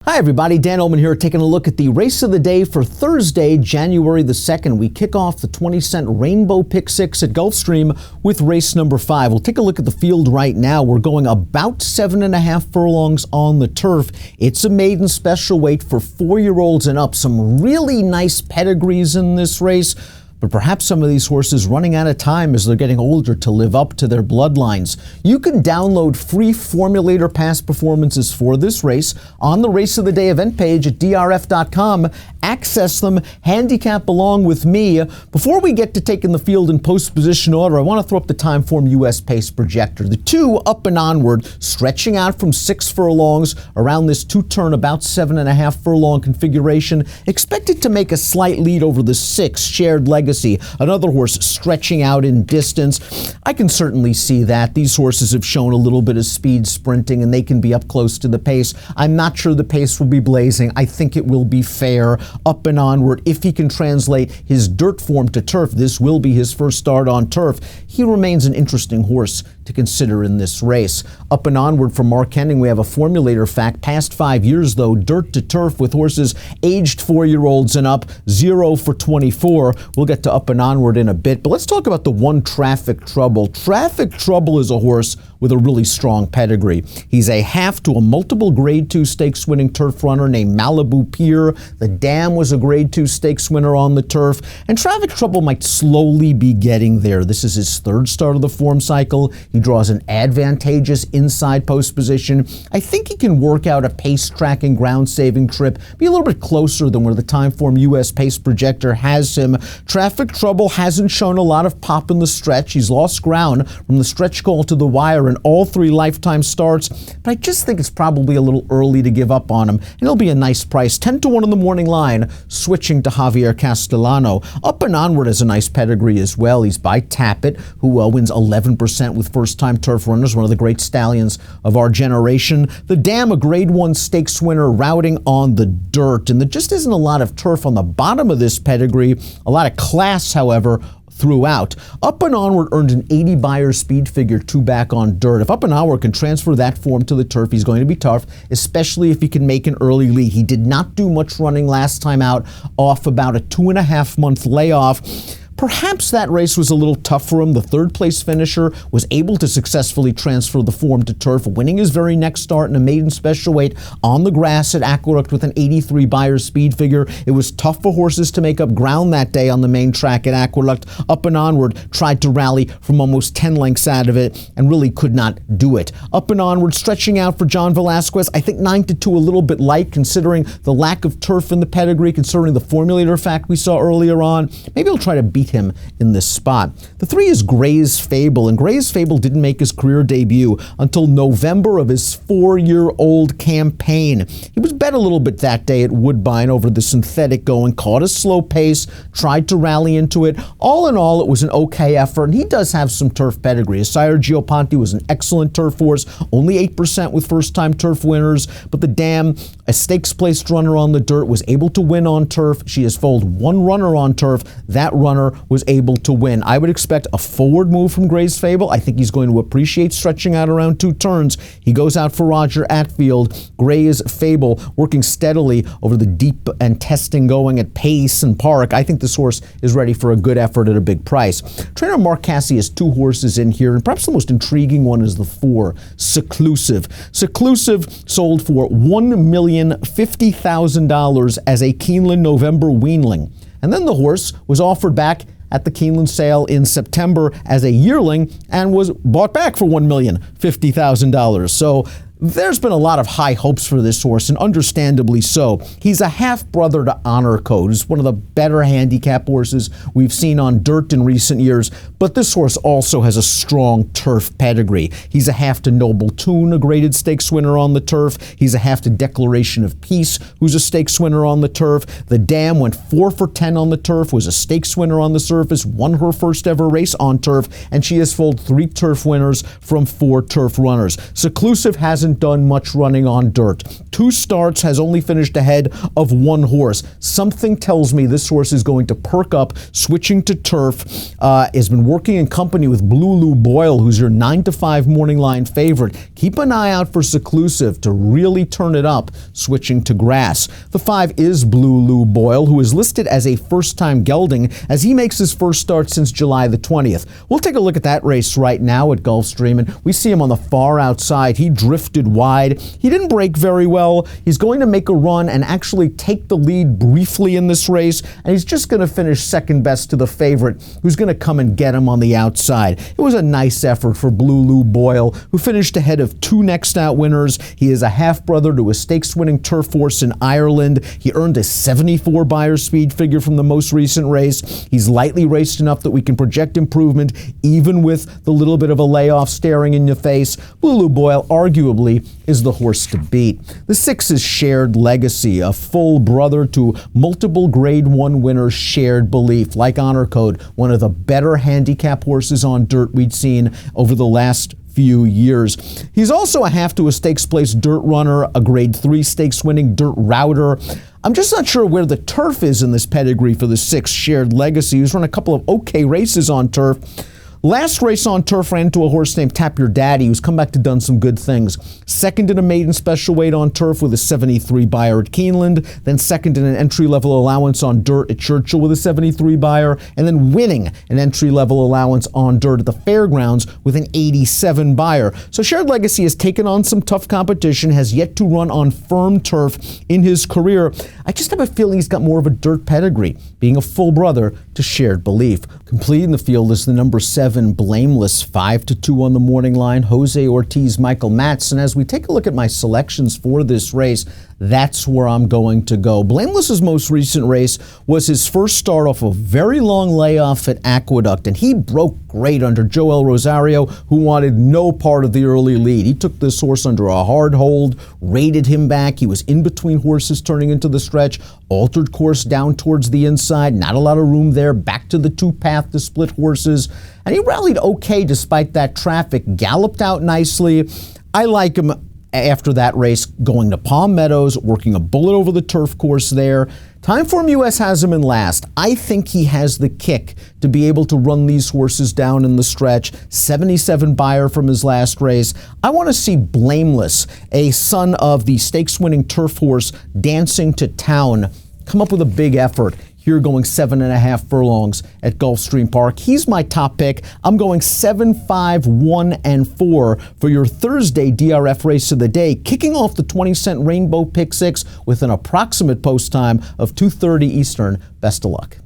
Hi everybody, Dan Illman here, taking a look at the race of the day for Thursday, January the 2nd. We kick off the 20-cent Rainbow Pick 6 at Gulfstream with race number 5. We'll take a look at the field right now. We're going about 7.5 furlongs on the turf. It's a maiden special weight for 4-year-olds and up. Some really nice pedigrees in this race. But perhaps some of these horses running out of time as they're getting older to live up to their bloodlines. You can download free formulator past performances for this race on the Race of the Day event page at DRF.com. Access them, handicap along with me. Before we get to taking the field in post position order, I want to throw up the Timeform US Pace Projector. The 2 up and onward, stretching out from 6 furlongs around this 2-turn, about 7.5 furlong configuration. Expected to make a slight lead over the 6 Shared Legacy. Another horse stretching out in distance. I can certainly see that. These horses have shown a little bit of speed sprinting and they can be up close to the pace. I'm not sure the pace will be blazing. I think it will be fair, up and onward. If he can translate his dirt form to turf, this will be his first start on turf. He remains an interesting horse to consider in this race. Up and onward from Mark Henning, we have a formulator fact. Past 5 years, though, dirt to turf with horses aged 4-year-olds and up, 0 for 24. We'll get to up and onward in a bit, but let's talk about the one Traffic Trouble. Traffic Trouble is a horse with a really strong pedigree. He's a half to a multiple Grade 2 stakes winning turf runner named Malibu Pier. The Dam was a Grade 2 stakes winner on the turf, and Traffic Trouble might slowly be getting there. This is his 3rd start of the form cycle. He draws an advantageous inside post position. I think he can work out a pace tracking ground saving trip, be a little bit closer than where the Timeform US Pace Projector has him. Traffic Trouble hasn't shown a lot of pop in the stretch. He's lost ground from the stretch call to the wire in all 3 lifetime starts, but I just think it's probably a little early to give up on him, and it'll be a nice price. 10-1 in the morning line, switching to Javier Castellano. Up and onward has a nice pedigree as well. He's by Tappet, who wins 11% with first-time turf runners, one of the great stallions of our generation. The Dam, a Grade 1 stakes winner, routing on the dirt, and there just isn't a lot of turf on the bottom of this pedigree. A lot of class, however, throughout. Up and Onward earned an 80 Beyer speed figure 2 back on dirt. If Up and Onward can transfer that form to the turf, he's going to be tough, especially if he can make an early lead. He did not do much running last time out, off about a 2.5-month layoff. Perhaps that race was a little tough for him. The 3rd place finisher was able to successfully transfer the form to turf, winning his very next start in a maiden special weight on the grass at Aqueduct with an 83 Beyer speed figure. It was tough for horses to make up ground that day on the main track at Aqueduct. Up and Onward tried to rally from almost 10 lengths out of it and really could not do it. Up and Onward stretching out for John Velasquez. I think 9-2 a little bit light considering the lack of turf in the pedigree, considering the formulator fact we saw earlier on. Maybe he'll try to beat him in this spot. The 3 is Gray's Fable, and Gray's Fable didn't make his career debut until November of his 4-year-old campaign. He was bet a little bit that day at Woodbine over the synthetic going, caught a slow pace, tried to rally into it. All in all, it was an okay effort, and he does have some turf pedigree. His sire Gioponte was an excellent turf horse, only 8% with first-time turf winners, but the Dam, a stakes-placed runner on the dirt, was able to win on turf. She has foaled 1 runner on turf. That runner was able to win. I would expect a forward move from Gray's Fable. I think he's going to appreciate stretching out around 2 turns. He goes out for Roger Atfield. Gray's Fable working steadily over the deep and testing going at pace and park. I think this horse is ready for a good effort at a big price. Trainer Mark Casse has 2 horses in here, and perhaps the most intriguing one is the 4, Seclusive. Seclusive sold for $1,050,000 as a Keeneland November weanling. And then the horse was offered back at the Keeneland sale in September as a yearling and was bought back for $1,050,000. So there's been a lot of high hopes for this horse, and understandably so. He's a half-brother to Honor Code. He's one of the better handicap horses we've seen on dirt in recent years, but this horse also has a strong turf pedigree. He's a half to Noble Tune, a graded stakes winner on the turf. He's a half to Declaration of Peace, who's a stakes winner on the turf. The Dam went 4 for 10 on the turf, was a stakes winner on the surface, won her first ever race on turf, and she has foaled 3 turf winners from 4 turf runners. Seclusive hasn't hasn't done much running on dirt. 2 starts, has only finished ahead of 1 horse. Something tells me this horse is going to perk up, switching to turf. Has been working in company with Blue Lou Boyle, who's your 9-5 morning line favorite. Keep an eye out for Seclusive to really turn it up, switching to grass. The 5 is Blue Lou Boyle, who is listed as a first-time gelding as he makes his first start since July the 20th. We'll take a look at that race right now at Gulfstream, and we see him on the far outside. He drifted wide. He didn't break very well. He's going to make a run and actually take the lead briefly in this race, and he's just going to finish second best to the favorite, who's going to come and get him on the outside. It was a nice effort for Blue Lou Boyle, who finished ahead of 2 next out winners. He is a half-brother to a stakes-winning turf horse in Ireland. He earned a 74 Beyer speed figure from the most recent race. He's lightly raced enough that we can project improvement, even with the little bit of a layoff staring in your face. Blue Lou Boyle arguably is the horse to beat. The 6 is Shared Legacy, a full brother to multiple Grade 1 winners Shared Belief. Like Honor Code, one of the better handicap horses on dirt we'd seen over the last few years. He's also a half to a stakes place dirt runner, a Grade 3 stakes winning dirt router. I'm just not sure where the turf is in this pedigree for the 6 Shared Legacy, who's run a couple of okay races on turf. Last race on turf ran into a horse named Tap Your Daddy, who's come back to done some good things. Second in a maiden special weight on turf with a 73 Beyer at Keeneland, then second in an entry-level allowance on dirt at Churchill with a 73 Beyer, and then winning an entry-level allowance on dirt at the Fairgrounds with an 87 Beyer. So Shared Legacy has taken on some tough competition, has yet to run on firm turf in his career. I just have a feeling he's got more of a dirt pedigree, being a full brother to Shared Belief. Completing the field is the number 7 Blameless, 5-2 on the morning line, Jose Ortiz, Michael Matz. And as we take a look at my selections for this race, that's where I'm going to go. Blameless's most recent race was his first start off a very long layoff at Aqueduct, and he broke great under Joel Rosario, who wanted no part of the early lead. He took this horse under a hard hold, rated him back. He was in between horses turning into the stretch, altered course down towards the inside, not a lot of room there, back to the 2-path to split horses, and he rallied okay despite that traffic, galloped out nicely. I like him after that race, going to Palm Meadows, working a bullet over the turf course there. Timeform US has him in last. I think he has the kick to be able to run these horses down in the stretch. 77 Beyer from his last race. I want to see Blameless, a son of the stakes-winning turf horse Dancing to Town, come up with a big effort. Here going 7.5 furlongs at Gulfstream Park. He's my top pick. I'm going 7, 5, 1, and 4 for your Thursday DRF race of the day, kicking off the 20-cent Rainbow Pick 6 with an approximate post time of 2:30 Eastern. Best of luck.